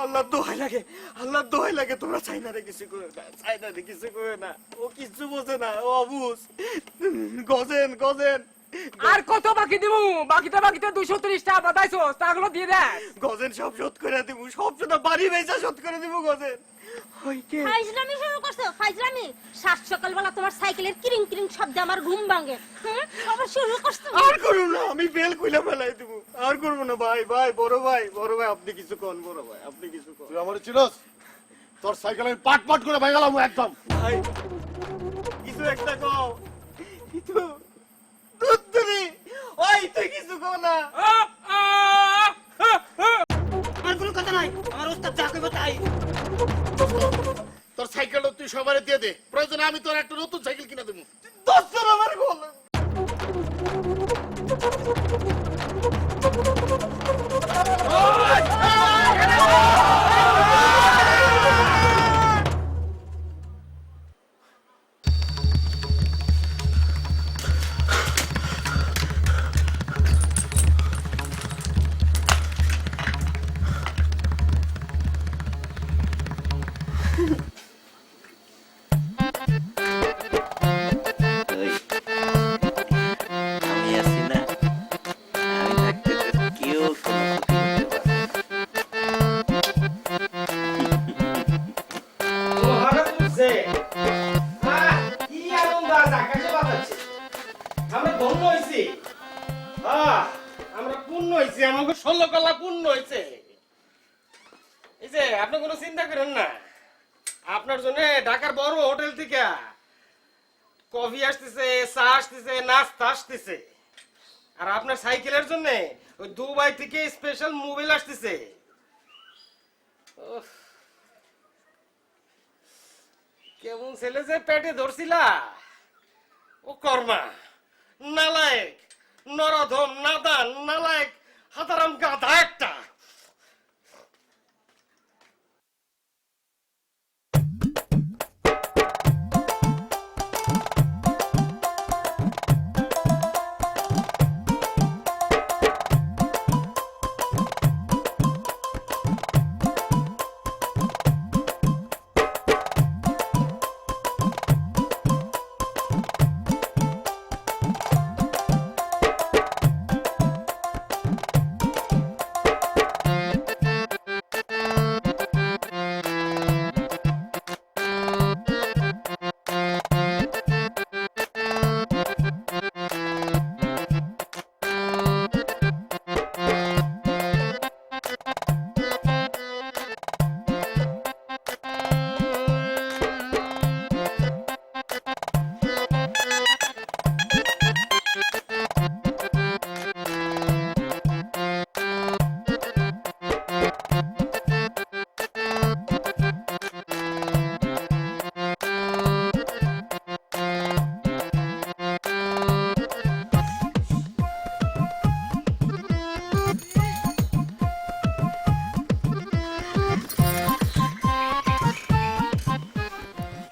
আল্লাহ দোহাই লাগে, আল্লাহ দোহাই লাগে, তোমরা চাইনা রে কিছু করে না, চাইনা রে কিছু করে না, ও কিছু বোঝে না, ও অবুঝ। গজেন গজেন আর কত বাকি দিব? বাকিতে 230 টাকা বাদাইছো, টাকাগুলো দিয়ে দে। গজেন সব শোধ করে দিব, সব শোধ বাড়ি বেচা শোধ করে দিব গজেন। ওই কে ফাইজলামি শুরু করছো? ফাইজলামি? সাত সকালবেলা তোমার সাইকেলের কিরিং কিরিং শব্দে আমার ঘুম ভাঙে। আবার শুরু করছো? আর করব না, আমি বেল কইলা ফেলাই দিব, আর করব না। ভাই ভাই বড় ভাই, বড় ভাই আপনি কিছু কোন, বড় ভাই আপনি কিছু কোন। তুই আমার চিনস? তোর সাইকেল আমি পাট পাট করে ভাঙালাম একদম। ভাই কিছু একটা কও, কিছু দুধ তুমি, ওই তুই কিছু কও না। আর কোনো কথা নাই, আমার ওস্তাদ যা কইবো তাই। তোর সাইকেলটা তুই সবারে দিয়ে দে, প্রয়োজনে আমি তোর একটা নতুন সাইকেল কিনে দেবো। 10 জন আমার বল। আমি আছি না, আমি থাকতে তো কেউ কোনো ক্ষতি করতে পারবে না। কি আনন্দ আজ আকাশে বাতাচ্ছে। আমরা ধন্য হইছি, আমরা পূর্ণ হইছি, আমাকে 16 কলা পূর্ণ হইছে। এই যে আপনি কোনো চিন্তা করেন না, আপনার জন্য ঢাকার বড় হোটেল থেকে কফি আসতেছে, চা আসতেছে, নাস্তা আসতেছে। আর আপনার সাইকেলের জন্য ওই দুবাই থেকে স্পেশাল মোবাইল আসতেছে। উফ, কেমন ছেলে যে পেটে ধরছিলা, ও কর্মা, নালায়েক, নরধম, নাদান, নালায়েক, হাতারাম গাধা একটা।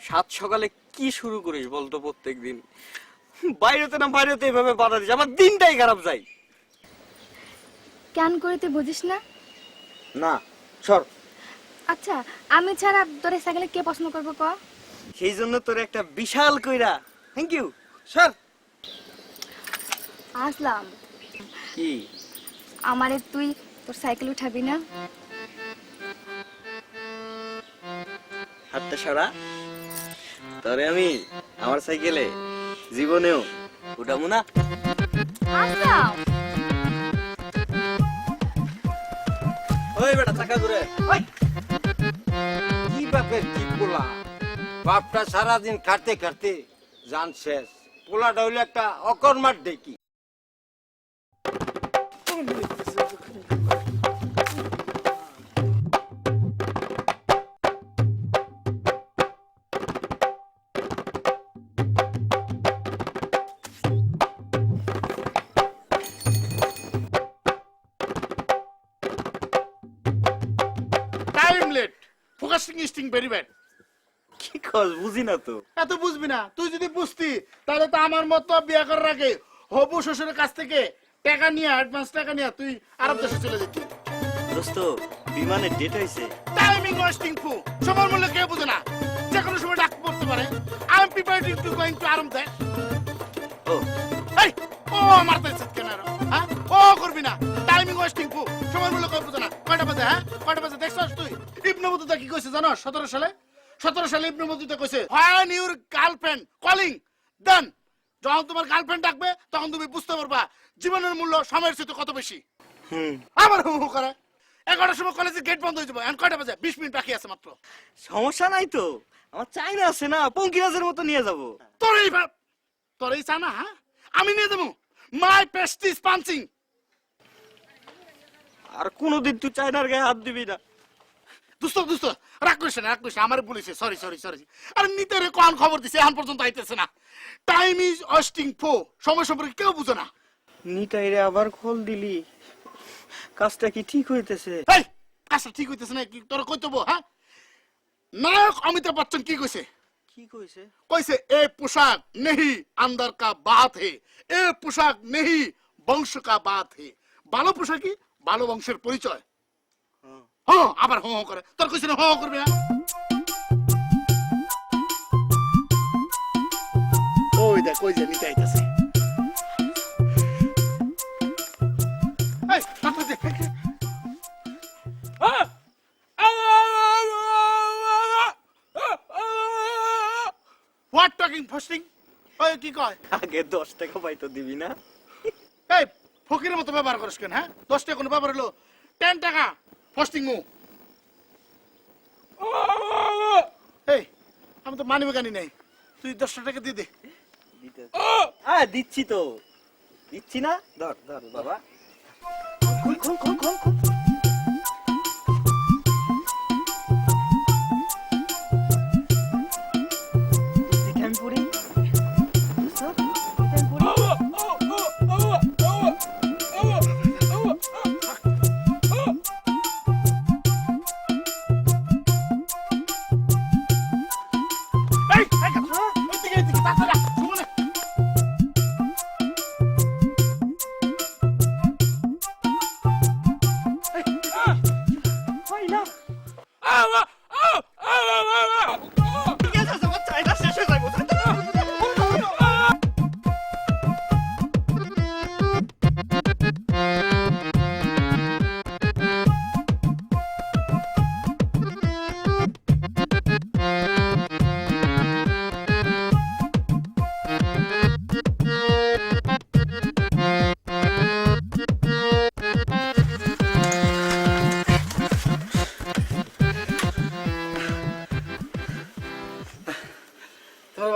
সাত সকালে কি শুরু করিস বলতো প্রত্যেকদিন? বাইরেতে না বাইরেতে এভাবে বাধা দিস, আমার দিনটাই খারাপ যায়। কেন করে তুই বুঝিস না? না সর। আচ্ছা আমি ছাড়া তোর এই সাইকেলে কে পছন্দ করবো ক? সেই জন্য তোর একটা বিশাল কইরা থ্যাংক ইউ। সর। আসলাম, কি আমারে তুই তোর সাইকেল উঠাবি না? হাতটা সরা, তোরে আমি আমার সাইকেলে জীবনেও উঠাবো না। আসলাম। ওই বেটা চাকা ঘুরে। কি বাপের কি পোলা, বাপটা সারাদিন খাটতে খাটতে জান শেষ, পোলাটা হইলো একটা অকর্মার ডেকি। Time late, focusing ইস্টিং very bad. কি কস বুঝি না তো। এত বুঝবি না, তুই যদি বুঝতি তাহলে তো আমার মতো বিয়ে করার আগে হবু শ্বশুরের কাছ থেকে টাকা নিয়ে, অ্যাডভান্স টাকা নিয়ে তুই আরব দেশে চলে যেতি। দোস্ত বিমানের ডেট হয়েছে। টাইমিং ওয়েস্টিং ফু সময় মূল্য কেউ বুঝে না, যে কোনো সময় ডাক পড়তে পারে। I am preparing two going to আরাম দেশ। ও এই ও আমার তো ইজ্জত কেন রে? হ্যাঁ ও করবি না, টাইমিং ওয়েস্টিং ফু সময় মূল্য কেউ বুঝে না। কয়টা বাজে? হ্যাঁ কয়টা বাজে দেখছস তুই? ইবনে বতুতা কি কইছে জানো? 17 সালে ইবনে বতুতা কইছে, হোয়েন ইউর গার্লফ্রেন্ড কলিং দেন, যখন তোমার গার্লফ্রেন্ড ডাকবে তখন তুমি বুঝতে পারবা জীবনের মূল্য সময়ের চেয়ে কত বেশি। আবার হু হু করে 11টার সময় কলেজের গেট বন্ধ হয়ে যাবে। এখন কয়টা বাজে? 20 মিনিট বাকি আছে মাত্র। সমস্যা নাই তো, আমার চাইনা আছে না, পঙ্কিরাজের মতো নিয়ে যাব। তোর এই চা না? হ্যাঁ আমি নিয়ে দেবো। মাই পেস্টিস পাঞ্চিং। আর কোনোদিন তুই চাইনার গায়ে হাত দিবি না। দুস্ত রাগ করিস না, আমার বলেছে সরি। আরে নিতে রে কোন খবর দিছে এখন পর্যন্ত আইতেছে না। টাইম ইজ ওয়েস্টিং ফো, সময় সম্পর্কে কেউ বুঝে না। নিতাই রে আবার কল দিলি, কাজটা কি ঠিক হইতেছে? এই কাজটা ঠিক হইতেছে না কি তোর কইতব? হ্যাঁ নায়ক অমিতাভ বচ্চন কি কইছে? কি কইছে? কইছে এ পোশাক নেহি अंदर का बात है, এ পোশাক নেহি বংশ का बात है। ভালো পোশাকই ভালো বংশের পরিচয়। হ্যাঁ আবার হ্যাঁ করে, তোর কইছে না হ্যাঁ করবি না? ওই দেখ কই যে নিতে আইতাছে। এই তাতে দে। What talking fasting? ওই কি কয়? আগে 10 টাকা পাইতো দিবি না? এই ফকিরের মতো ব্যবহার করিস কেন? হ্যাঁ 10 টাকা কোনো ব্যাপার হলো? 10 টাকা ফাস্টিং মু। এই আমি তো মানি বেগানি নাই, তুই 10 টাকা দিয়ে দে। দিচ্ছি তো, দিচ্ছি না। ধর বাবা। খুল। এই এদিকে তাড়াতাড়ি শুনে।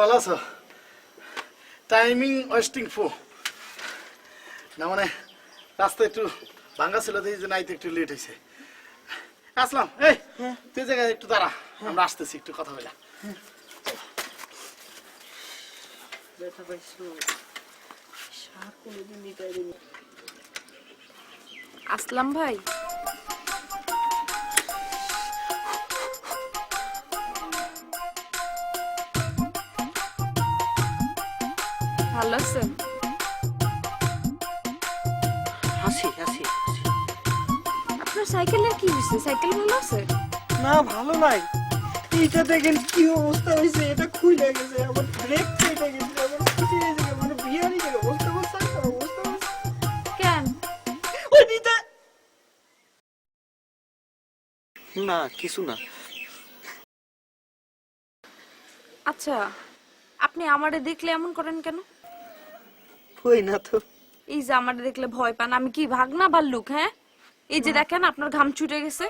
ভালো আছো? টাইমিং ওয়েস্টিং ফো না মানে রাস্তা একটু ভাঙ্গা ছিল, এই জন্য আইতে একটু লেট হয়েছে। আসলাম। এই তুই জায়গায় একটু দাঁড়া, আমরা আসতেছি, একটু কথা বলা। আসলাম ভাই, ভালো আছেন? হাসি। আপনার সাইকেলের কি হয়েছে? সাইকেল ভালো আছে? না ভালো নাই, এইটা দেখেন কি অবস্থা হয়েছে। এটা খুলে গেছে, আমার ব্রেক ফেটে গেছে, আমার ফুটে গেছে, মানে বিহারি গেল অবস্থা অবস্থা। কেন? ওই নিতে না, কিছু না। আচ্ছা, আপনি আমারে দেখলে এমন করেন কেন? কই না তো। এই যে আমারে দেখলে ভয় পান, আমি কি ভাগনা ভাল্লুক? হ্যাঁ এই যে দেখেন আপনার ঘাম ছুটে গেছে।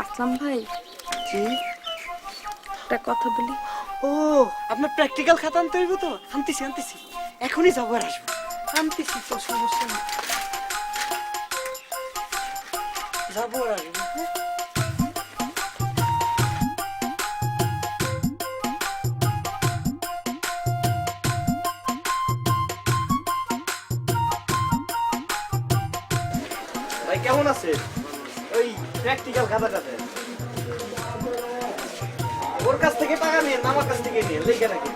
আসলাম ভাই, একটা কথা বলি। ও আপনার প্র্যাকটিক্যাল খাতা আনতে হইব তো? আনতেছি, এখনই যাবো আর আসবো। আনতেছি তো, সমস্যা নেই, যাবো আর আসবো। ভাই কেমন আছে? ওই প্র্যাকটিক্যাল খাতাটাতে ওর কাছ থেকে টাকা নিয়ে আমার কাছ থেকে নিয়ে লিখে রাখি।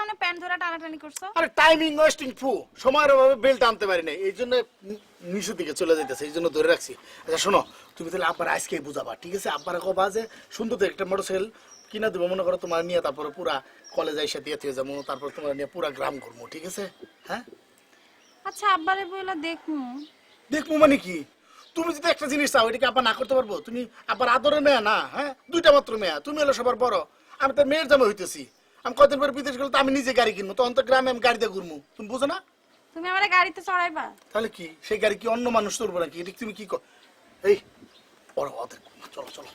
মনে প্যান্ট ধরা টানাটানি করছো? আরে টাইমিং ওয়েস্টিং ফু, সময়ের অভাবে বেল্ট আনতে পারি না, এই জন্য নিচের দিকে চলে যাইতেছে, এই জন্য ধরে রাখছি। আচ্ছা শোনো, তুমি তাহলে আব্বার আজকেই বুঝাবা, ঠিক আছে? আব্বারে কবা যে সুন্দর দেখে একটা মোটরসাইকেল কিনা দেবো, মনে করো তোমার নিয়ে, তারপরে পুরা কলেজে এসে দিয়ে থেকে যাবো, তারপর তোমার নিয়ে পুরা গ্রাম ঘুরবো, ঠিক আছে? হ্যাঁ আচ্ছা আব্বারে বইলা দেখমু। দেখবো মানে কি? তুমি যদি একটা জিনিস চাও, এটাকে আব্বা না করতে পারবো? তুমি আব্বার আদরের মেয়ে না, হ্যাঁ? দুইটা মাত্র মেয়ে, তুমি হলো সবার বড়, আমি তো মেয়ের জামা হইতেছি। আমি কদিন পরে বিদেশ গেলে তো আমি নিজে গাড়ি কিনবো, তখন তো গ্রামে আমি গাড়ি দিয়ে ঘুরবো, তুমি বুঝো না? তুমি আমারে গাড়িতে চড়াইবা? তাহলে কি সেই গাড়ি কি অন্য মানুষ চলবো নাকি? এটা তুমি কি এই বড় ওদের, চলো চলো।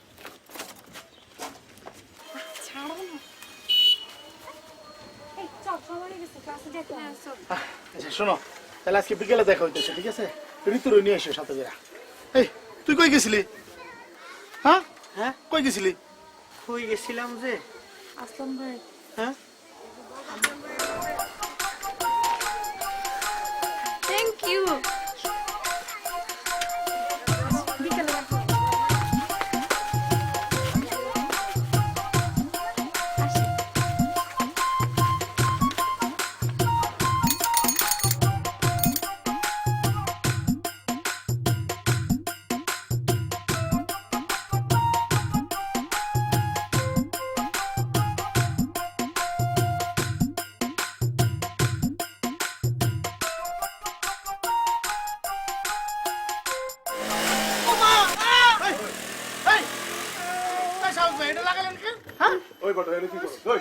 ছাড়ো না। এই চল, সময় গেছে, ক্লাসে যেতে হবে। আচ্ছা শোনো, তাহলে আজকে বিকেলে দেখা হইতেছে, ঠিক আছে? ঋতুর নিয়ে এসো সাথে করে। এই তুই কই গেছিলি? হ্যাঁ হ্যাঁ কই গেছিলি? কই গেছিলাম যে? আসলাম ভাই। হ্যাঁ থ্যাংক ইউ। বিকেলে দেখা হবে। আসি। এই এই সাহস ভাই, এটা লাগালেন কি? হ্যাঁ ওই বাটা এনে কি করো? ওই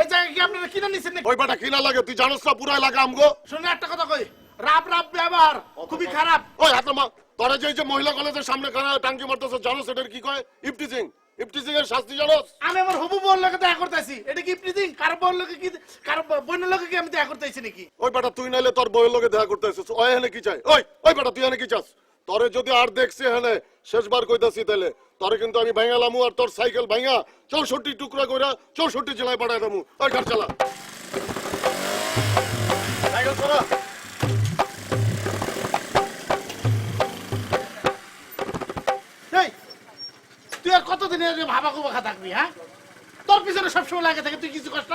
এই জায়গা কি আপনারা কিনে নিছেন নাকি? ওই বাটা কিনা লাগে তুই জানোস না পুরা এলাকা আমগো। শুনে একটা কথা কই, রাপ রাপ ব্যবহার খুবই খারাপ। ওই হাত মা, তোরা যে মহিলা কলেজের সামনে খানা টাঙ্কি মারতেছ, জানোস এটার কি কয়? ইফটিজিং। ইফটিজিং এর শাস্তি জানোস? আমি আমার হবু বউর লোকে দেখা করতেছি, এটা কি ইফটিজিং? কারো বউর লোকে কি, কারো বোনের লোকে কি আমি দেখা করতেছি নাকি? ওই বাটা তুই নাইলে তোর বউয়ের লগে দেখা করতে আসছিস। ওই এখানে কি চাই? ওই বাটা তুই এখানে কি চাস? তোরে যদি আর দেখছি এখানে শেষবার কইতাছি, তাইলে তোরে কিন্তু আমি ভাঙালামু, আর তোর সাইকেল ভাঙা 64 টুকরা কইরা 64 জেলায় পাঠায় দেবো। ওই ঘর চালা, সাইকেল চলা। এই তুই আর কতদিন এর ভাবা কুবাখা থাকবি? হ্যাঁ তোর পিছনে সবসময় লাগে থাকে, তুই কিছু কষ্ট?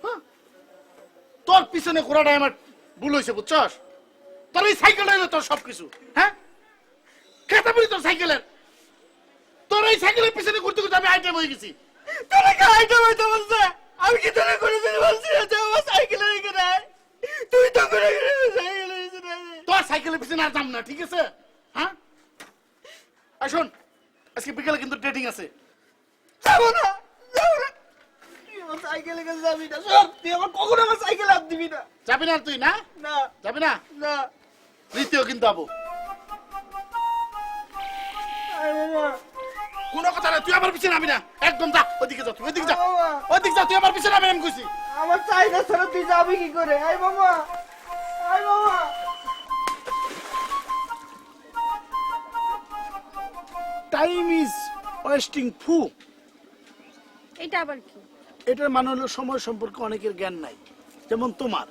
হ্যাঁ তোর পিছনে ঘোরাটাই আমার ভুল হয়েছে, বুঝছস? তোর এই সাইকেলটা হলো তোর সবকিছু। হ্যাঁ খেতে পারি তোর সাইকেলের, তোর এই সাইকেলের পিছনে ঘুরতে ঘুরতে আমি আইটেম হয়ে গেছি। তোরা কি আইটেম হইতে বলছে? আমি কি তোরা কোনোদিন বলছি না যে আমার সাইকেলের এখানে আয়? তুই তো করে সাইকেলের এখানে আয়। তোর সাইকেলের পিছনে আর যাম না, ঠিক আছে? হ্যাঁ আর শোন, আজকে বিকেলে কিন্তু ডেটিং আছে। যাবো না, যাবো না। তুই আমার সাইকেলে কাছে যাবি না, সর। তুই আমার কখনো আমার সাইকেল হাত দিবি না। যাবি না তুই? না না যাবি না? না। রীতিও কিন্তু আবু আয় মামা, কোনো কথা না, তুই আমার পিছনে নাবি না, একদম যা ওদিকে যা, তুই ওদিকে যা, মামা, ওদিকে যা, তুই আমার পিছনে নাবি, আমি কইছি। আমার চাহিদা ছাড়া তুই যাবি কি করে? আয় মামা, আয় মামা। টাইম ইজ ওয়েস্টিং ফু, এটা আবার কি? এটার মানে হলো সময় সম্পর্কে অনেকের জ্ঞান নাই, যেমন তোমার।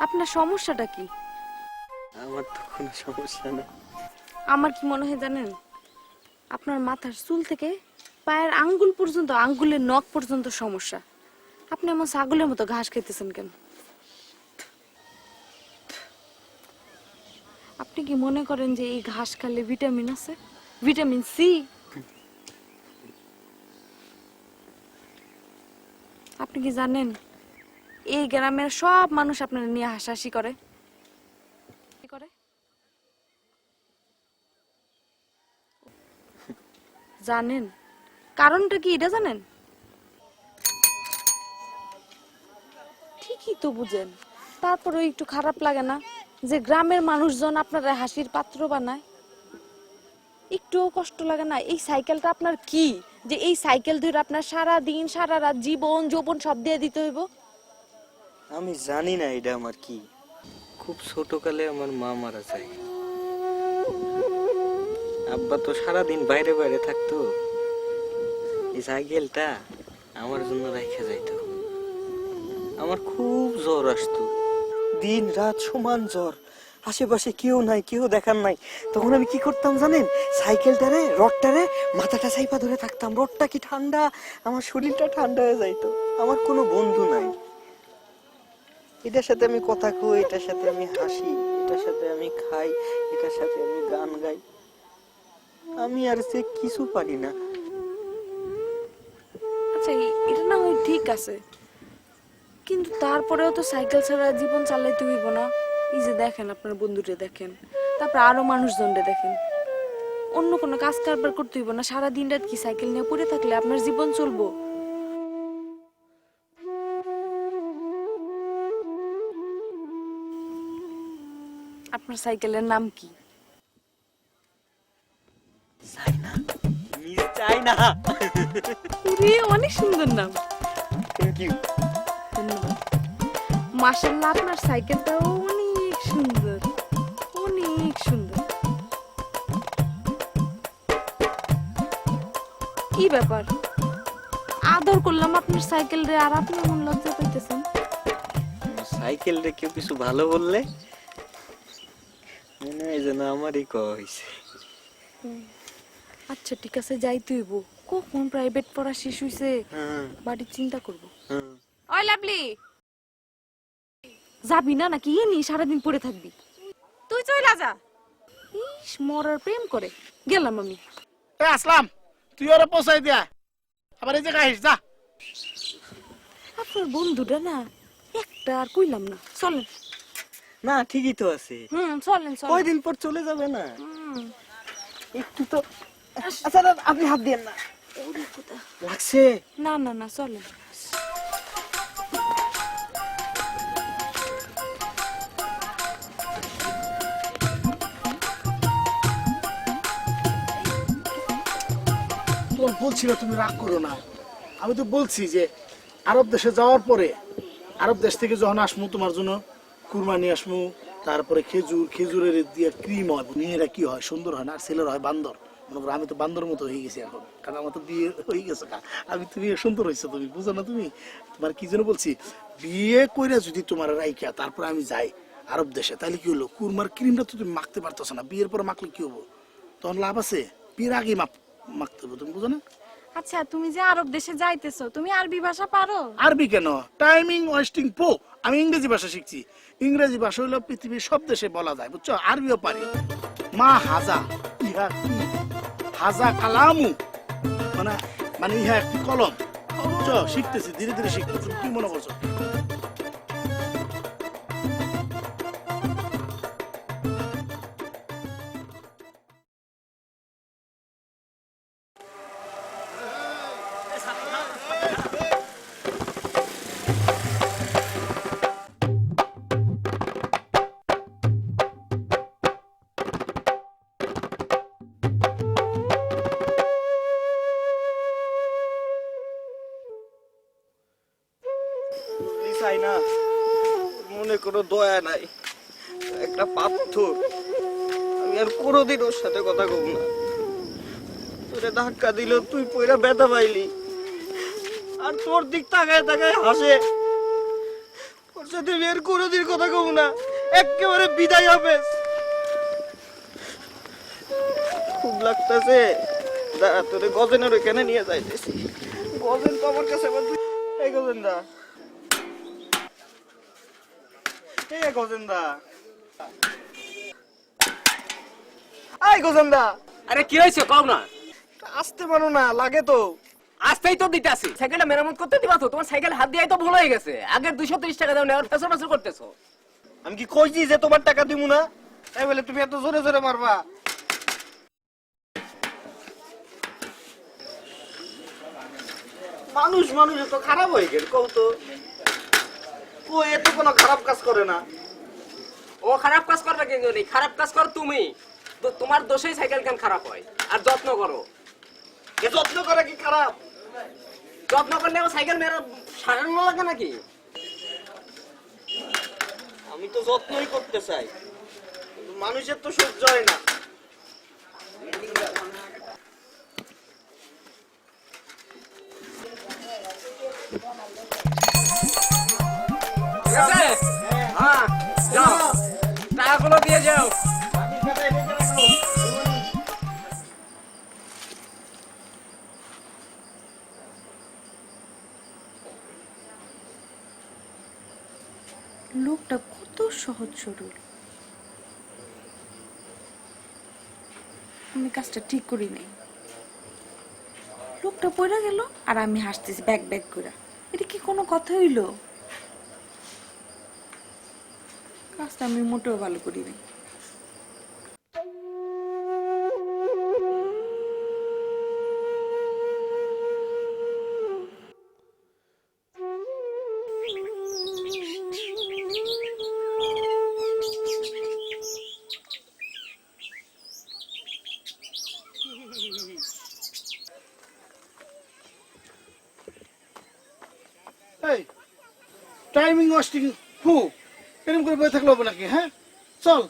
আপনার সমস্যাটা কি? আমার তো কোনো সমস্যা না। আমার কি মনে হয় জানেন, আপনার মাথার চুল থেকে পায়ের আঙ্গুল পর্যন্ত, আঙ্গুলের নখ পর্যন্ত সমস্যা। আপনি এমন ছাগলের মতো ঘাস খেতেছেন কেন? আপনি কি মনে করেন যে এই ঘাস খেলে ভিটামিন আছে? Vitamin C? আপনি কি জানেন এই গ্রামের সব মানুষ আপনার নিয়ে হাসাহাসি করে? কি করে? জানেন কারণটা কি এটা জানেন? ঠিকই তো বুঝেন, তারপরে একটু খারাপ লাগে না যে গ্রামের মানুষজন আপনারা হাসির পাত্র বানায়? একটুও কষ্ট লাগে না? এই সাইকেলটা আপনার কি যে এই সাইকেল ধরে আপনার সারা দিন সারা রাত জীবন যৌবন সব দিয়ে দিতে হইব? আমি জানি না এটা আমার কি। খুব ছোটকালে আমার মা মারা যায়। আব্বা তো সারাদিন বাইরে বাইরে থাকতো। এই সাইকেলটা আমার জন্য রাখা যাইতো। আমার খুব জ্বর আসতো, দিন রাত সমান জ্বর। আশেপাশে কেউ নাই, কেউ দেখার নাই, তখন আমি কি করতাম জানেন? সাইকেলটারে রডটারে মাথাটা চাইপা ধরে থাকতাম। রডটা কি ঠান্ডা, আমার শরীরটা ঠান্ডা হয়ে যাইতো। আমার কোনো বন্ধু নাই, এটার সাথে আমি কথা কই, এটার সাথে আমি হাসি, এটার সাথে আমি খাই, এটার সাথে আমি গান গাই। আমি আর সে কিছু পারি না। আচ্ছা এটা না হয় ঠিক আছে, কিন্তু তারপরেও তো সাইকেল ছাড়া জীবন চালাইতে হইব না। এই যে দেখেন আপনার বন্ধুরে দেখেন, তারপর আরো মানুষজনরে দেখেন, অন্য কোনো কাজ কারবার করতে হইব না। সারাদিন রাত কি সাইকেল নিয়ে পড়ে থাকলে আপনার জীবন চলবো? আপনার সাইকেলের নাম কি? চাই না। অনেক সুন্দর নাম। Thank you. ধন্যবাদ। মাশাআল্লাহ, আপনার সাইকেলটাও অনেক সুন্দর, অনেক সুন্দর। কি ব্যাপার, আদর করলাম আপনার সাইকেল রে, আর আপনি মন লজ্জা পাইতেছেন? সাইকেল রে কেউ কিছু ভালো বললে মনে হয় যেন আমারই কইছে। আচ্ছা ঠিক আছে, যাইতে হইব। কখন প্রাইভেট পড়া শেষ হইছে, বাড়ির চিন্তা করব। ওই লাভলি, যাবি না নাকি এনি সারাদিন পড়ে থাকবি? তুই চইলা যা। ইস, মরার প্রেম করে। গেলাম আমি। আসলাম, তুই ওরা পৌঁছাই দিয়া আবার এই জায়গায় আসিস, যা। আপনার বন্ধুটা না একটা আর কইলাম না। চলেন। না ঠিকই তো আছে, চলেন চলেন। কয়দিন পর চলে যাবে না? একটু তো। আচ্ছা না, আপনি হাত দিয়েন না, লাগছে। না না না, চলেন। তোমার বলছি না তুমি রাগ করো না। আমি তো বলছি যে আরব দেশে যাওয়ার পরে, আরব দেশ থেকে যখন আসমু তোমার জন্য কুরমা নিয়ে আসমু, তারপরে খেজুর, খেজুরের দিয়ে ক্রিম হয়, মেয়েরা কি হয় সুন্দর হয় না, আর ছেলেরা হয় বান্দর। মনে করো আমি তো বান্দর মতো হয়ে গেছি এখন, কারণ আমার তো বিয়ে হয়ে গেছে। আমি তুমি সুন্দর হয়েছে, তুমি বুঝো না? তুমি তোমার কি জন্য বলছি, বিয়ে করে যদি তোমার রাইকা তারপরে আমি যাই আরব দেশে, তাহলে কি হলো, কুরমার ক্রিমটা তো তুমি মাখতে পারতেছো না, বিয়ের পরে মাখলে কি হবো? তখন লাভ আছে? বিয়ের আগেই মাখতে হবে, তুমি বুঝো না? আচ্ছা তুমি যে আরব দেশে যাইতেছো, তুমি আরবি ভাষা পারো? আরবি কেন, টাইমিং ওয়েস্টিং পো। আমি ইংরেজি ভাষা শিখছি। ইংরেজি ভাষা হলো পৃথিবীর সব দেশে বলা যায়, বুঝছো? আরবিও পারি। মা হাজা, ইহা কি হাজা কালামু, মানে মানে ইহা একটি কলম, বুঝছো? শিখতেছি, ধীরে ধীরে শিখতেছি। কি মনে করছো? চাই না, মনে কোনো দয়া নাই, একটা পাথর। আমি আর কোনোদিন ওর সাথে কথা কব না। তোরে ধাক্কা দিল, তুই পয়রা ব্যথা পাইলি, আর তোর দিক তাকায় তাকায় হাসে। ওর সাথে আমি আর কোনোদিন কথা কব না, একেবারে বিদায় হবে। খুব লাগতেছে, দাঁড়া তোরে গজেনের ওইখানে নিয়ে যাইতেছি। গজেন তো আমার কাছে। এই গজেন দা, এই গজেন্দা, এই গজেন্দা। আরে কি হয়েছে কও না? আসতে পারো না, লাগে তো। আসতেই তো দিতে আসি, সাইকেলটা মেরামত করতে দিবা তো? তোমার সাইকেল হাত দিয়ে তো ভুল হয়ে গেছে। আগের 230 টাকা দাও, নেওয়ার ফেসর ফেসর করতেছো। আমি কি কইছি যে তোমার টাকা দিব না? তাই বলে তুমি এত জোরে জোরে মারবা? মানুষ মানুষ তো খারাপ হয়ে গেল, কও তো। ও এত কোনো খারাপ কাজ করে না। ও খারাপ কাজ করবে কিন্তু নেই, খারাপ কাজ কর তুমি। তো তোমার দোষেই সাইকেল কেন খারাপ হয়? আর যত্ন করো। এ যত্ন করে কি খারাপ? যত্ন করলে আমার সাইকেল মেরা সারানো লাগে নাকি? আমি তো যত্নই করতে চাই, কিন্তু মানুষের তো সহ্য হয় না। ঠিক আছে? হ্যাঁ, যাও। টাকাগুলো দিয়ে যাও। লোকটা কত সহজ সরল। আমি কাজটা ঠিক করি নাই। লোকটা পড়ে গেল আর আমি হাসতেছি ব্যাগ ব্যাগ করে। এটা কি কোনো কথা হইল? কাজটা আমি মোটেও ভালো করি নাই। এই টাইমিং ওয়েস্টিং হু এরকম করে বসে থাকলে হবে নাকি? হ্যাঁ চল।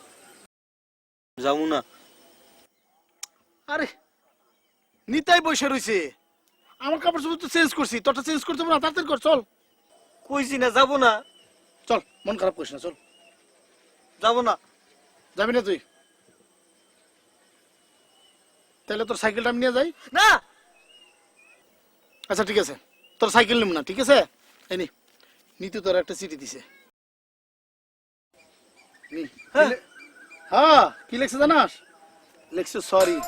যাবো না। আরে নিতাই বসে রইছে, আমার কাপড় চোপড় তো চেঞ্জ করছি, তোরটা চেঞ্জ করতে হবে না? তাড়াতাড়ি কর, চল। কইছি না যাবো না। চল, মন খারাপ করিস না, চল। যাবো না। যাবি না তুই? তাহলে তোর সাইকেলটা আমি নিয়ে যাই। না। আচ্ছা ঠিক আছে, তোর সাইকেল নিব না, ঠিক আছে? এই নি, নিতু তোর একটা চিঠি দিছে। নি। হ্যাঁ, কি লিখছে জানাস? লিখছে সরি।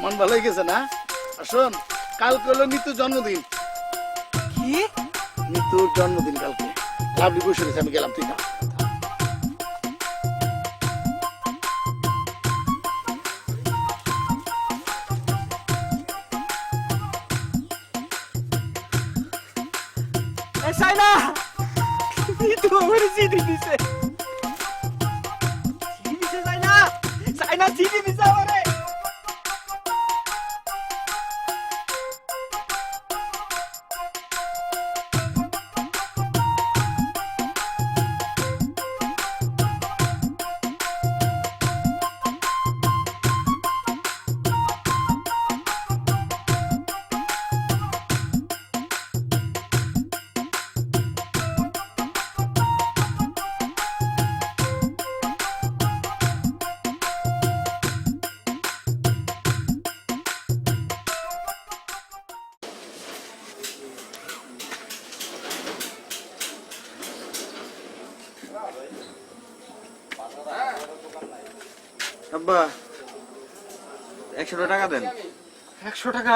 মন ভালো হয়ে গেছে না? আর শোন, কালকে হলো নিতুর জন্মদিন। কি? নিতুর জন্মদিন কালকে। লাভলি বসে রয়েছে, আমি গেলাম, তুই না। সাইনা তুই আমার চিঠি দিছে। চিঠি দিছে সাইনা। সাইনা চিঠি দিছে আমারে। আব্বা 100 টাকা দেন। 100 টাকা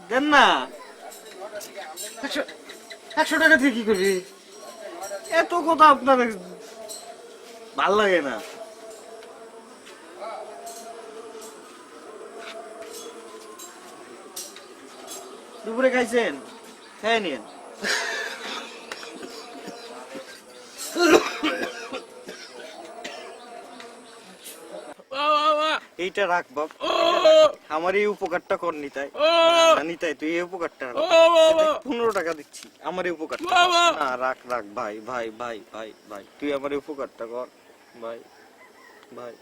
দেন না। 100 টাকা দিয়ে কি করবি? এত কথা আপনার ভাল লাগে না। দুপুরে খাইছেন? খেয়ে নিন। এইটা রাখ বাপ, আমার এই উপকারটা কর নিতাই। না, নিতাই তুই এই উপকারটা রাখ। 15 টাকা দিচ্ছি, আমার এই উপকারটা না, রাখ রাখ ভাই ভাই ভাই ভাই ভাই, তুই আমার এই উপকারটা কর ভাই ভাই।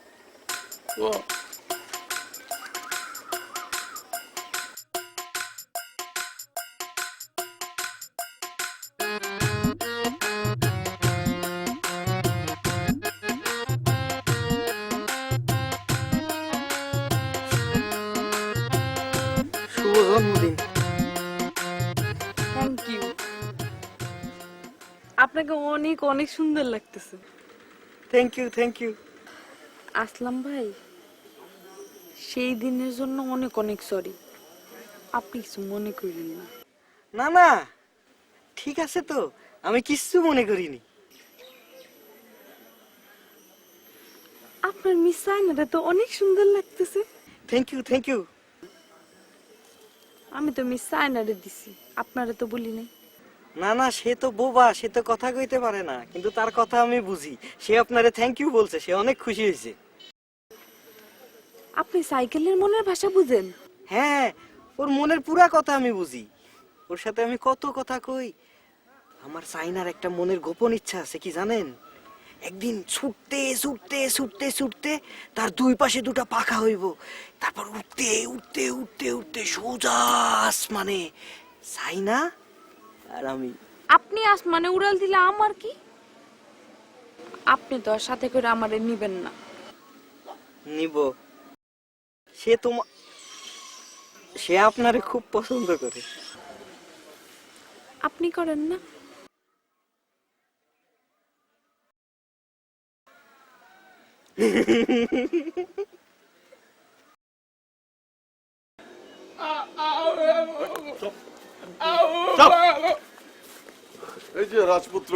শুভ জন্মদিন। Thank you. আপনাকে অনেক অনেক সুন্দর লাগতেছে। Thank you thank you. Aslam ভাই, সেই দিনের জন্য অনেক অনেক সরি। আপনি কিছু মনে করেন না। না না ঠিক আছে তো, আমি কিচ্ছু মনে করিনি। আপনার মিস সাইনারে তো অনেক সুন্দর লাগতেছে। Thank you thank you. আমি তো মিস সাইনারে দিছি, আপনারে তো বলি নাই। না না, সে তো বোবা, সে তো কথা কইতে পারে না, কিন্তু তার কথা আমি বুঝি। সে আপনারে থ্যাংক ইউ বলছে, সে অনেক খুশি হয়েছে। আপনি সাইকেলের মনের ভাষা বুঝেন? হ্যাঁ, ওর মনের পুরা কথা আমি বুঝি। ওর সাথে আমি কত কথা কই। আমার সাইনার একটা মনের গোপন ইচ্ছা আছে, কি জানেন? একদিন ছুটতে ছুটতে ছুটতে ছুটতে তার দুই পাশে দুটা পাখা হইব, তারপর উঠতে উঠতে উঠতে উঠতে সোজা আসমানে সাইনা আর আমি। আপনি আসমানে উড়াল দিলে আমার কি? আপনি তো আর সাথে করে আমারে নিবেন না। নিব। সে আপনারে খুব পছন্দ করে। আপনি করেন না? এই যে রাজপুত্র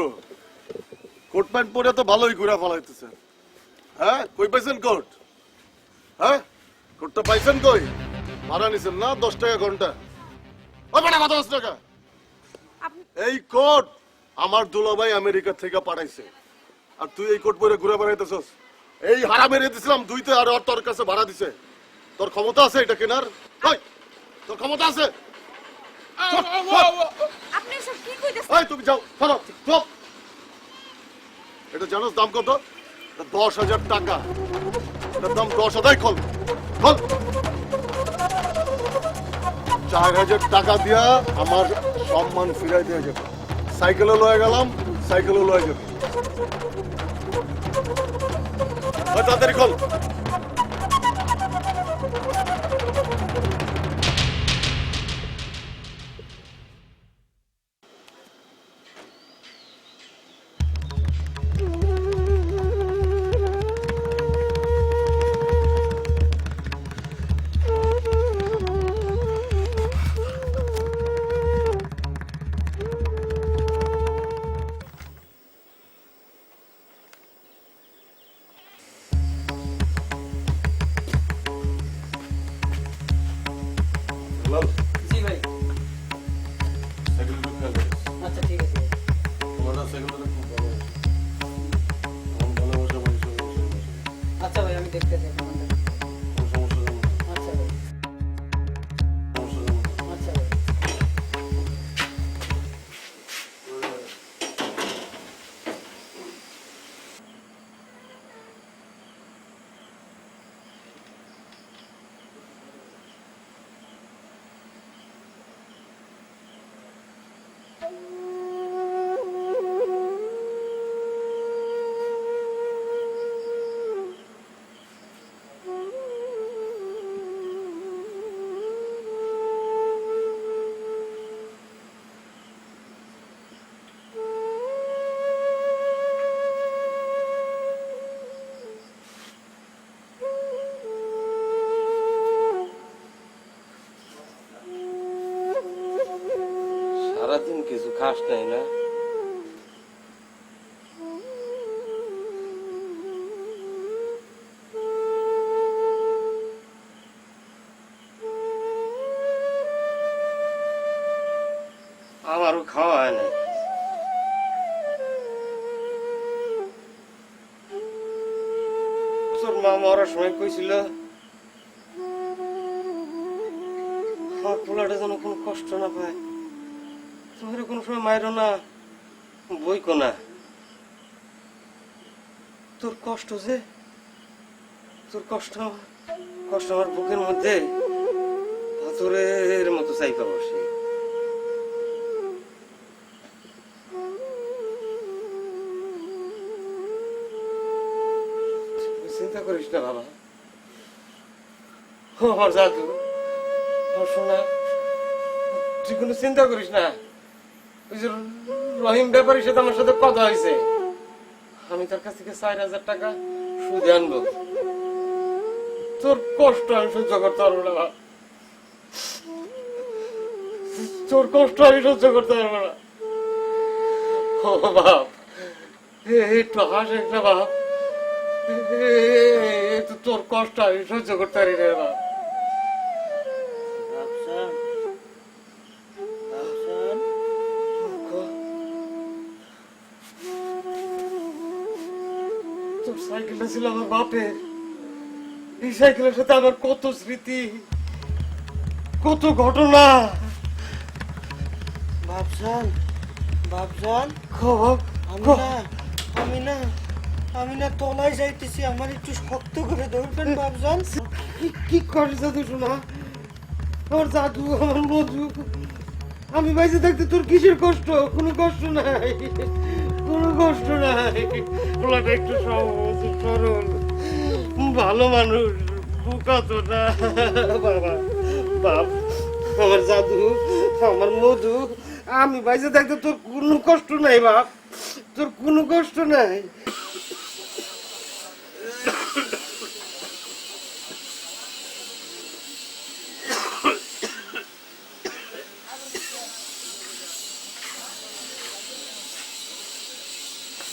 কোট প্যান্ট পরে তো ভালোই ঘুরা ফলাইতেছে। হ্যাঁ, কই পাইছেন কোট? হ্যাঁ, কোটটা পাইছেন কই? ভাড়া নিছেন না 10 টাকা ঘন্টা? ও বেটা কত 10 টাকা? এই কোট আমার দুলাভাই আমেরিকা থেকে পাঠাইছে, আর তুই এই কোট পরে ঘুরে বেড়াইতেছস। এই হারা মেরে দিছিলাম দুইতে, আর ওর তোর কাছে ভাড়া দিছে। তোর ক্ষমতা আছে এটা কেনার? কই তোর ক্ষমতা আছে? আপনি সব কি কইতেছেন? এই তুমি যাও, চলো চুপ। এটা জানোস দাম কত? 10,000 টাকা। এটার দাম 10,000। খোল খোল। 4,000 টাকা দিয়া আমার সম্মান ফিরাই দিয়ে যাবে। সাইকেলও লয়ে গেলাম, সাইকেলও লয়ে যাবে। তাড়াতাড়ি খোল। জি ভাই। সাইকেল ঢুকে গেছে। আচ্ছা ঠিক আছে। তোমার সাইকেলটা খুব ভালো। আমার ভালোবাসা মানুষের আচ্ছা ভাই, আমি দেখতে চাই। কোনো সমস্যা নেই। আচ্ছা ভাই। সমস্যা নেই। আচ্ছা ভাই। সারাদিন কিছু খাস নাই না? আমারও খাওয়া হয় না। তোর মা মরার সময় কইছিল আমার পোলাটা যেন কোনো কষ্ট না পায়। তোমার কোনো সময় মায়েরও না, বইকো না। তোর কষ্ট যে, তোর কষ্ট আমার বুকের মধ্যে পাথরের মতো চাইপা বসে। চিন্তা করিস না বাবা, ও আমার জাদু, আমার সোনা, তুই কোনো চিন্তা করিস না। ওই যে রহিম ব্যাপারীর সাথে আমার সাথে কথা হয়েছে, আমি তার কাছ থেকে 4,000 টাকা সুদে আনবো। তোর কষ্ট আমি সহ্য করতে পারবো না বাবা, তোর কষ্ট আমি সহ্য করতে পারবো না। ও বাপ, একটু হাস একটা বাপ, তোর কষ্ট আমি সহ্য করতে পারি না বাপ। তোর সাইকেলটা ছিল আমার বাপের, এই সাইকেলের সাথে আমার কত স্মৃতি, কত ঘটনা। বাপজান, বাপজান, খবর আমি না তলায় যাইতেছি, আমার একটু শক্ত করে ধরবেন বাপজান। কি করে জাদু শোনা, ওর জাদু আমার মধু। আমি বাইসে থাকতে তোর কিসের কষ্ট? কোনো কষ্ট নাই, কোনো কষ্ট নাই। পোলাটা একটু সহজ সরল ভালো মানুষ, বোকা তো না। বাবা বাপ, আমার জাদু, আমার মধু, আমি বাইজে থাকতে তোর কোনো কষ্ট নাই বাপ, তোর কোনো কষ্ট নাই।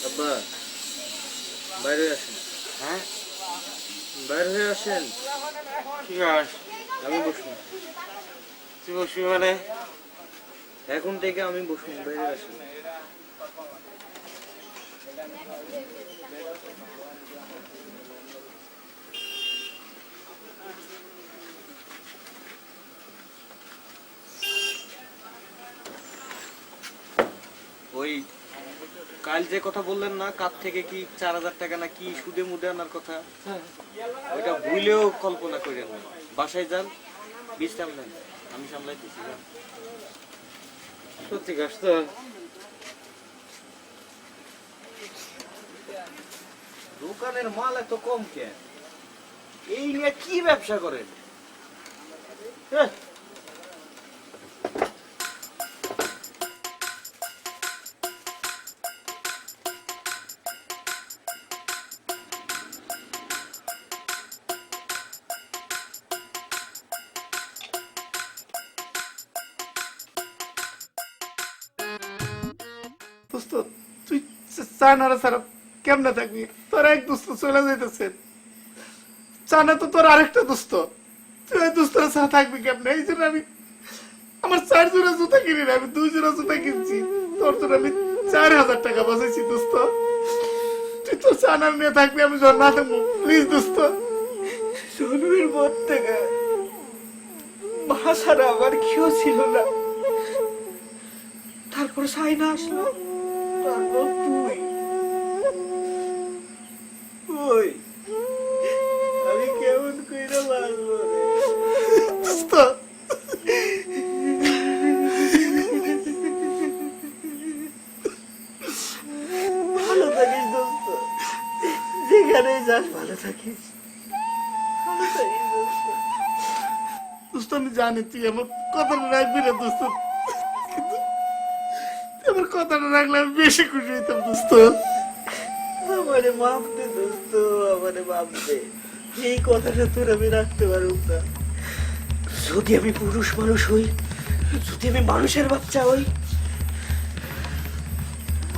আব্বা বাইরে আসেন। হ্যাঁ বাইরে হয়ে আসেন। কি গাছ? আমি বসবো। তুই বসবি মানে? এখন থেকে আমি বসবো, বাইরে আসেন। ওই কাল যে কথা বললেন না, কার থেকে কি 4000 টাকা না কি সুদে মুদে আনার কথা, ওইটা ভুলেও কল্পনা করেন না। বাসায় যান, বিশ্রাম নেন, আমি সামলাইতেছি। সত্যি গাছ তো? দোকানের মাল এত কম কেন? এই নিয়ে কি ব্যবসা করেন? হ্যাঁ, দোস্ত তুই চায়নারা ছাড়া কেমনে থাকবি? তোর এক দোস্ত চলে যাইতেছে, চায়না তো তোর আরেকটা দোস্ত, তুই ওই দোস্তরা ছাড়া থাকবি কেমনে? এই জন্য আমি আমার 4 জোড়া জুতা কিনি না, আমি 2 জোড়া জুতা কিনছি। তোর জন্য আমি 4000 টাকা বাঁচাইছি দোস্ত। তুই তো চায়নার নিয়ে থাকবি, আমি যখন না থাকবো, প্লিজ দোস্ত। জন্মের পর থেকে মা ছাড়া আমার কেউ ছিল না। তারপর সাইনা আসলো, তারপর তুই। ওই আমি কেমন কইরা বাঁচবো রে দোস্ত? ভালো থাকিস দোস্ত, যেখানে যাস ভালো থাকিস, ভালো থাকিস দোস্ত। দোস্ত আমি জানি তুই আমার কথাটা রাখবি না দোস্ত, কিন্তু তুই আমার কথাটা রাখলে আমি বেশি খুশি হইতাম দোস্ত। আমারে মাপ দে দোস্ত, আমারে মাপ দে। এই কথাটা তোর আমি রাখতে পারব না। যদি আমি পুরুষ মানুষ হই, যদি আমি মানুষের বাচ্চা হই,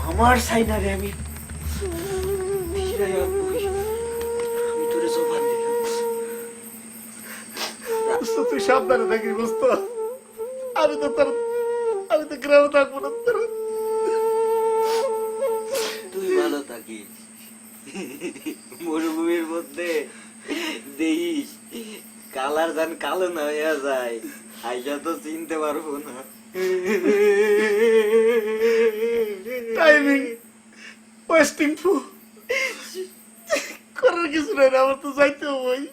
আমার সাইনারে আমি ফিরাইয়া বই। আমি তোরে জবান দিলাম দোস্ত তুই সাবধানে থাকিস দোস্ত। আমি তো গ্রামে থাকবো না তোর। তুই ভালো থাকিস। মরুভূমির মধ্যে দেখিস কালার যান কালো না হইয়া যায়, আইসা তো চিনতে পারবো না। টাইমিং ওয়েস্টিং ফু করার কিছু নাই, আমার তো যাইতে হবই।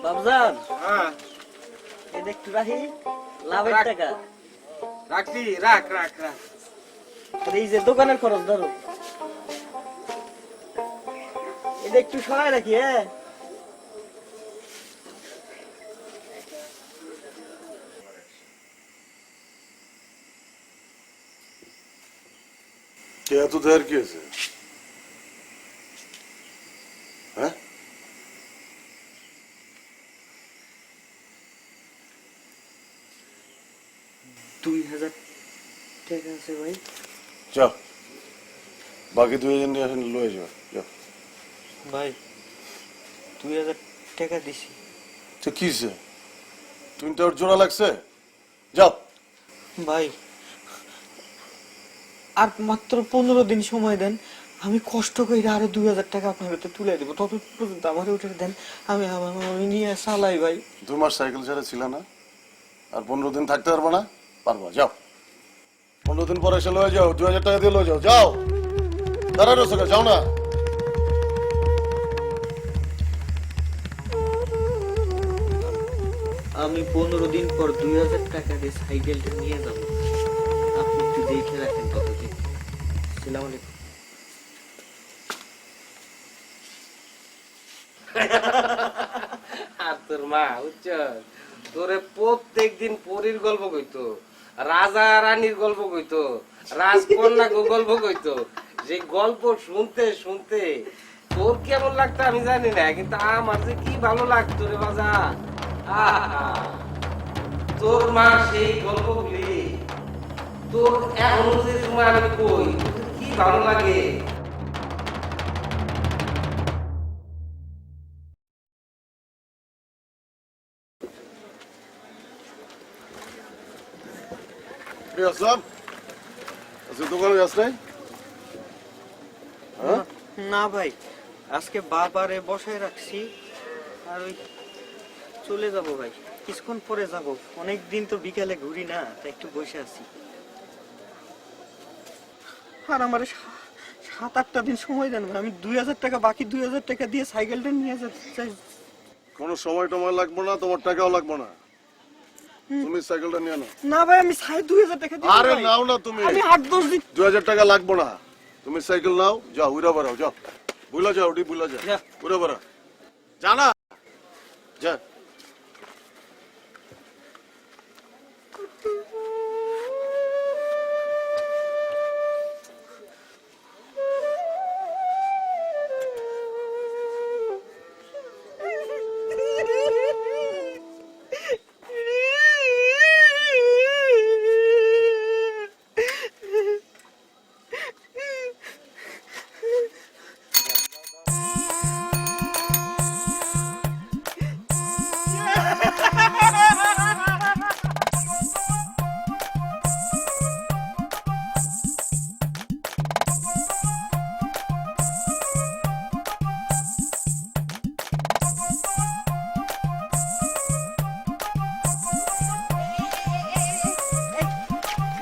বাবজান, হ্যাঁ এটা একটু রাখি, লাভের রাখ। টাকা। রাখবি? রাখ রাখ রাখ। আর এই যে দোকানের খরচ ধরো, এটা একটু সহায় রাখি। হ্যাঁ, কে এত দেয়ার কি আছে? হ্যাঁ, 2000 টাকা আছে ভাই। যাও বাকি 2000 নিয়ে আসেন, লয়ে যাও। যাও। ভাই 2000 টাকা দিছি। তো কিছে? তুমি তো ওর জোড়া লাগছে। যাও। ভাই আর মাত্র 15 দিন সময় দেন, আমি কষ্ট করে আরো 2000 টাকা আপনার হাতে তুলে দেবো। তত পর্যন্ত আমার উঠে দেন, আমি আমি নিয়ে চালাই ভাই। 2 মাস সাইকেল ছাড়া ছিল না, আর 15 দিন থাকতে পারবো না? পারবো। যাও, 15 দিন পরে এসে লয়ে যাও, 2000 টাকা দিয়ে লয়ে যাও। যাও, দাঁড়ানো যাও না। আমি 15 দিন পর 2000 টাকা দিয়ে সাইকেলটা নিয়ে যাব, আপনি একটু দেখে রাখেন কতদিন। আসসালামু আলাইকুম। আর তোর মা উচ্চ তোরে প্রত্যেক দিন পরীর গল্প কইতো, রাজা রানীর গল্প কইতো, রাজকন্যা গল্প কইতো। যে গল্প শুনতে শুনতে তোর কেমন লাগতো আমি জানি না, কিন্তু আমার যে কি ভালো লাগতো রে বাজা। আহা, তোর মা সেই গল্পগুলি তোর এখন যে সময় আমি কই তোর কি ভালো লাগে। আসলাম, আজকে দোকানে যাস নাই? হ্যাঁ? না ভাই, আজকে বাবারে বসায় রাখছি, আর ওই চলে যাব ভাই, কিছুক্ষণ পরে যাব। অনেক দিন তো বিকালে ঘুরি না, তাই একটু বসে আছি। আর আমার 7-8টা দিন সময় দেন ভাই, আমি 2000 টাকা, বাকি 2000 টাকা দিয়ে সাইকেলটা নিয়ে যেতে চাই। কোনো সময় টময় লাগবো না, তোমার টাকাও লাগবো না, তুমি সাইকেলটা নিয়ে নাও। না ভাই, আমি 2000 টাকা দিই। আরে নাও না তুমি, আমি 8-10 দিন। 2000 টাকা লাগবো না, তুমি সাইকেল নাও, যাও উড়া বেড়াও, যাও বুলা যাও, ওটি বুলা যাও, যা। উড়া বেড়া জানা যা।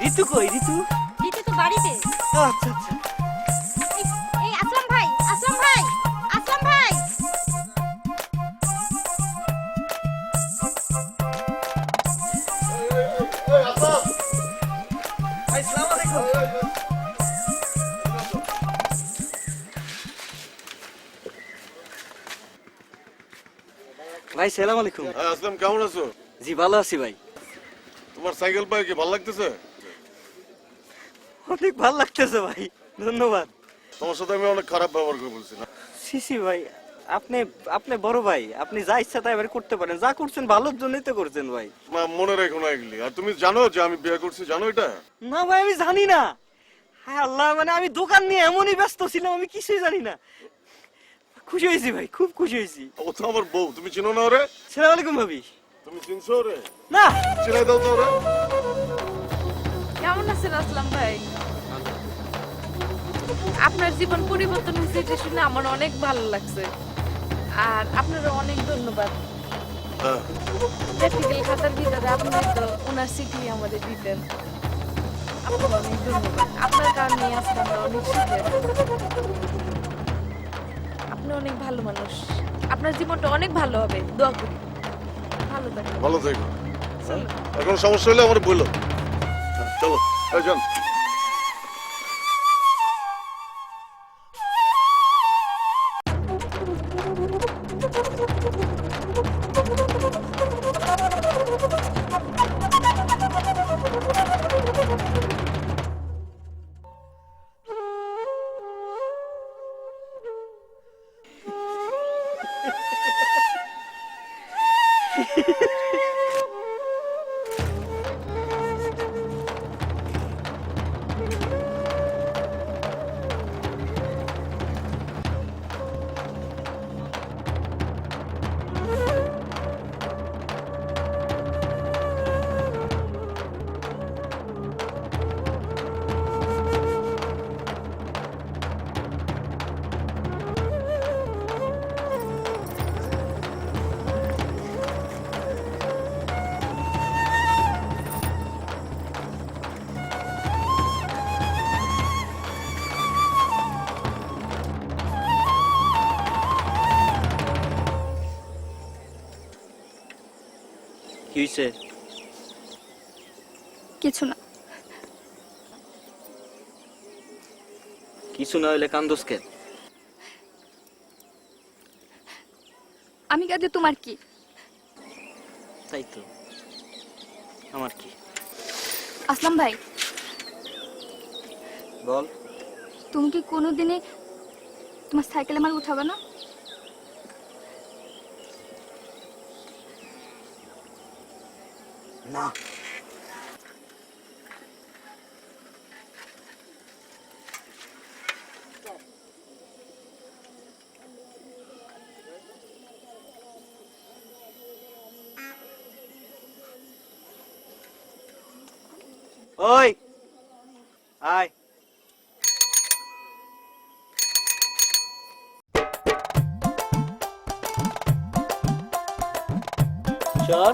ঋতু কই? ঋতু? দিদি তো বাড়িতে। আচ্ছা আচ্ছা। এই আসলাম ভাই, আসলাম ভাই, আসলাম ভাই। আসসালামু আলাইকুম। ভাই সালাম আলাইকুম। হ্যাঁ আসলাম, কেমন আছো? জি ভালো আছি ভাই। তোমার সাইকেল পাই কি ভালো লাগতেছে? অনেক ভালো লাগতেছে ভাই, ধন্যবাদ। তোমার সাথে আমি অনেক খারাপ ব্যবহার করে বলছি না? সিসি ভাই, আপনি আপনি বড় ভাই, আপনি যা ইচ্ছা তাই এবার করতে পারেন, যা করছেন ভালোর জন্যই তো করছেন ভাই। মনে রেখো না এগুলি। আর তুমি জানো যে আমি বিয়ে করছি, জানো এটা? না ভাই আমি জানি না। হ্যাঁ আল্লাহ, মানে আমি দোকান নিয়ে এমনই ব্যস্ত ছিলাম, আমি কিছুই জানি না। খুশি হয়েছি ভাই, খুব খুশি হয়েছি। ও তো আমার বউ, তুমি চিনো না ওরে? সালাম আলাইকুম ভাবি। তুমি চিনছো ওরে? না। চিনাই দাও তো ওরে। কেমন আছেন আসলাম ভাই? আপনার জীবন পরিবর্তন হয়েছে এটা শুনে আমার অনেক ভালো লাগছে, আর আপনারও অনেক ধন্যবাদ। হ্যাঁ। প্র্যাকটিক্যাল খাতার ভিতরে আপনি তো ওনার চিঠি আমাদের দিতেন, আপনার অনেক ধন্যবাদ। আপনার কারণে আজকে আমরা অনেক সুখী আছি। আপনি অনেক ভালো মানুষ, আপনার জীবনটা অনেক ভালো হবে, দোয়া করি। ভালো থাকবেন। ভালো থেকো। এখন সমস্যা হলে আমার বলো। চলো এই যান। হইছে? কিছু না। কিছু না হইলে কান্দোস কেন? আমি কাঁদে তোমার কি? তাই তো, আমার কি? আসলাম ভাই, বল। তুমি কি কোনোদিনে তোমার সাইকেলে আমার উঠাবে না? না। ওই আয়। চল।